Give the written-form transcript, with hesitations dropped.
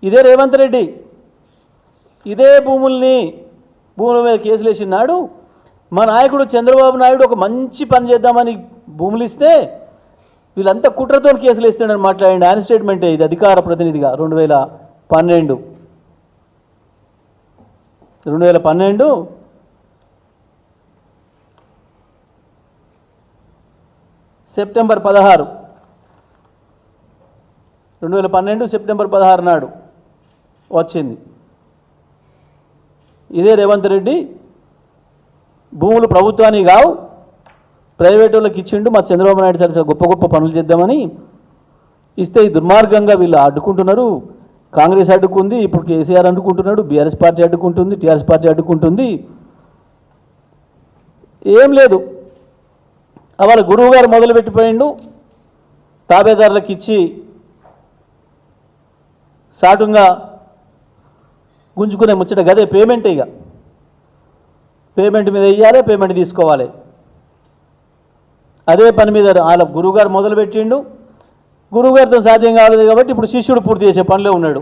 ఇదే రేవంత్ రెడ్డి ఇదే భూముల మీద కేసులు వేసినాడు. మా నాయకుడు చంద్రబాబు నాయుడు ఒక మంచి పని చేద్దామని భూములు ఇస్తే వీళ్ళంతా కుట్రతో కేసులు ఇస్తాడని మాట్లాడండి. ఆయన స్టేట్మెంటే ఇది అధికార ప్రతినిధిగా 2012 సెప్టెంబర్ 16 నాడు వచ్చింది. ఇదే రేవంత్ రెడ్డి భూములు ప్రభుత్వానికి కావు ప్రైవేట్ వాళ్ళకి ఇచ్చిండు. మా చంద్రబాబు నాయుడు సరే గొప్ప గొప్ప పనులు చేద్దామని ఇస్తే ఈ దుర్మార్గంగా వీళ్ళు అడ్డుకుంటున్నారు. కాంగ్రెస్ అడ్డుకుంది, ఇప్పుడు కేసీఆర్ అడ్డుకుంటున్నాడు, బీఆర్ఎస్ పార్టీ అడ్డుకుంటుంది, టీఆర్ఎస్ పార్టీ అడ్డుకుంటుంది. ఏం లేదు, వాళ్ళ గురువు గారు మొదలుపెట్టిపోయిండు. తాబేదారులకు ఇచ్చి సాటుగా గుంజుకునే ముచ్చట గదే పేమెంట్. ఇక పేమెంట్ మీద వెయ్యాలి, పేమెంట్ తీసుకోవాలి. అదే పని మీద వాళ్ళ గురువుగారు మొదలుపెట్టిండు. గురువుగారితో సాధ్యం కాలేదు కాబట్టి ఇప్పుడు శిష్యుడు పూర్తి చేసే పనిలో ఉన్నాడు.